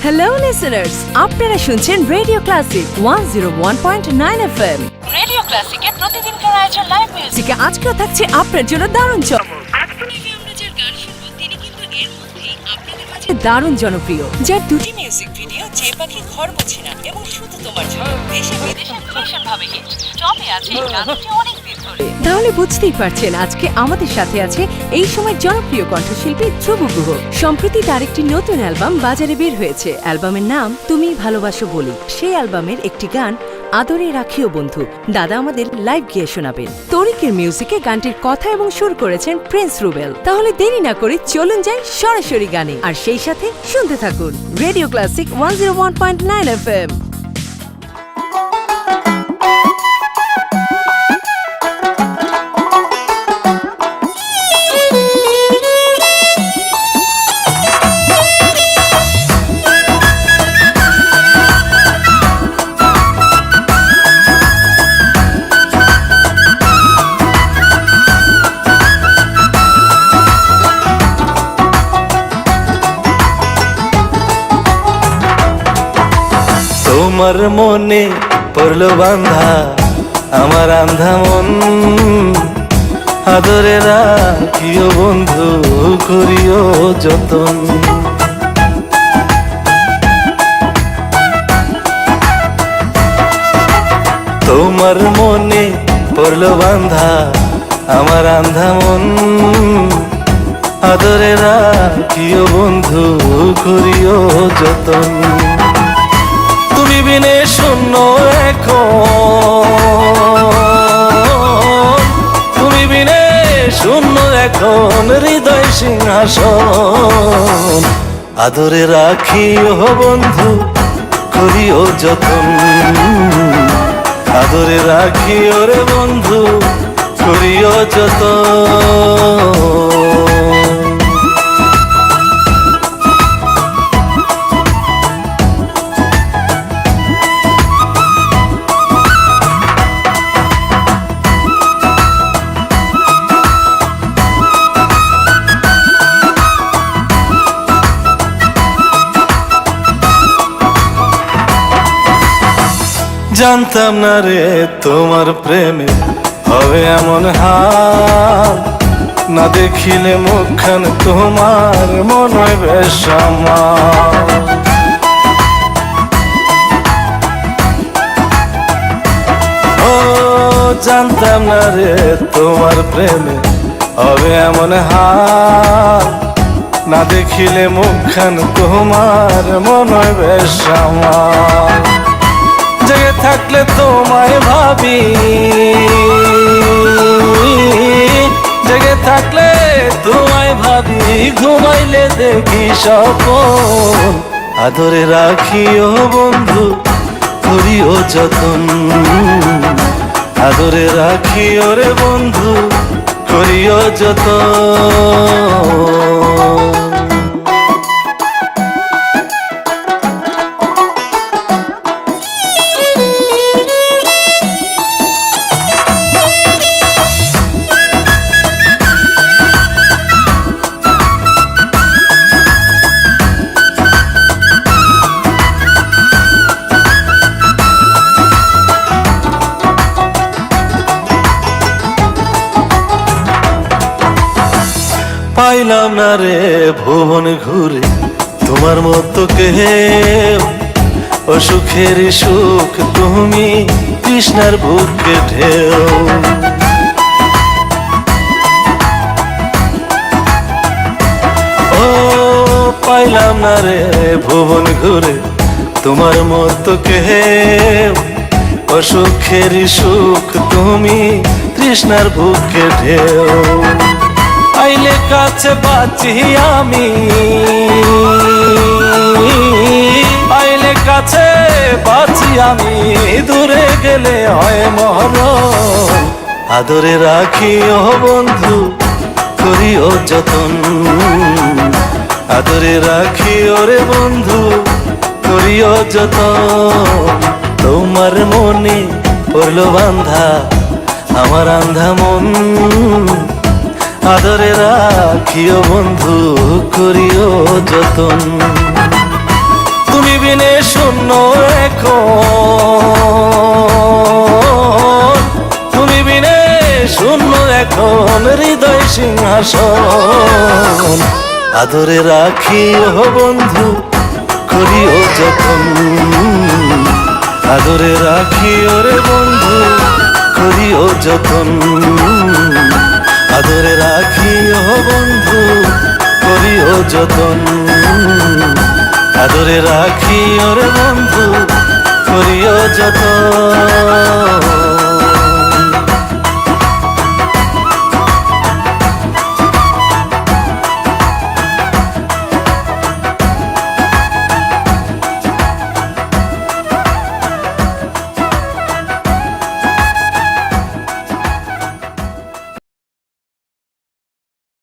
Hello listeners, আপনারা শুনছেন radio classic 101.9 FM। Radio ক্লাসিকের প্রতিদিনকার আয়োজন লাইভ মিউজিকে আজকেও থাকছে আপনার জন্য দারুণ চমক। আমরা যে গান শুনবো তিনি কিন্তু এর মধ্যেই আপনাদের মাঝে দারুণ জনপ্রিয়, যার দুটি মিউজিক ভিডিও যে পাখি ঘর মুছে না এবং শুধু তোমার জন্য দেশে বিদেশে ভীষণ ভাবে হিট টপে আছে এই গানটি অনেক দিন ধরে। তাহলে বুঝতেই পারছেন আজকে আমাদের সাথে আছে এই সময়ের জনপ্রিয় কণ্ঠশিল্পী ধ্রুব গুহ। সম্প্রতি তার একটি নতুন অ্যালবাম বাজারে বের হয়েছে। অ্যালবামের নাম তুমি ভালোবাসো বলি। সেই অ্যালবামের একটি গান আদরে রাখিও বন্ধু দাদা আমাদের লাইভ গিয়ে শোনাবেন। তরিকের মিউজিকে গানটির কথা এবং সুর করেছেন প্রিন্স রুবেল। তাহলে দেরি না করে চলুন যাই সরাসরি গানে, আর সেই সাথে শুনতে থাকুন রেডিও ক্লাসিক 101.9 FM। তোমার মনে পড়লো বান্ধা আমার আন্ধা মন, আদরে রাখিও বন্ধু করিও যতন। তোমার মনে পড়লো বান্ধা আমার আন্ধা মন, আদরে রাখিও বন্ধু করিও যতন। তুমি বিনে শূন্য এখন, তুমি বিনে শূন্য এখন হৃদয় সিংহাসন, আদরে রাখিও বন্ধু করিও যতন, আদরে রাখিও রে বন্ধু করিও যতন। জানতাম না রে তোমার প্রেমে হবে এমন হাল, না দেখিলে মুখখান তোমার মন হয় বেশ আমার। ও জানতাম না রে তোমার প্রেমে হবে এমন হাল, না দেখিলে মুখখান তোমার মন হয় বেশ আমার। জেগে থাকলে তোমায় ভাবি, জেগে থাকলে তোমায় ভাবি, ঘুমাইলে দেখি স্বপ্ন, আদরে রাখিও বন্ধু করিও যতন, আদরে রাখিও রে বন্ধু করিও যতন। পাইলাম না রে ভুবন ঘুরে তোমার মতো কেউ, ও সুখের সুখ তুমি কৃষ্ণার বুকে ঢেউ। ও পাইলাম না রে ভুবন ঘুরে তোমার মতো কেউ, ও সুখের সুখ তুমি কৃষ্ণার বুকে ঢেউ। আইলে কাছে বাঁচি আমি, আইলে কাছে বাঁচি আমি, দূরে গেলে হয় মরণ, আদরে রাখিও বন্ধু করিও যতন, আদরে রাখিও রে বন্ধু করিও যতন। তোমার মনে পড়লো বান্ধা আমার আন্ধা মন, আদরে রাখিও বন্ধু করিও যতন। বিনে শূন্য এখন, তুমি বিনে শূন্য এখন হৃদয় সিংহাসন। আদরে রাখি ও বন্ধু করিও যতন, আদরে রাখি ওরে বন্ধু করিও যতন, আদরে রাখি ও বন্ধু করিও যতন, আদরে রাখি ওরে বন্ধু করিও যতন।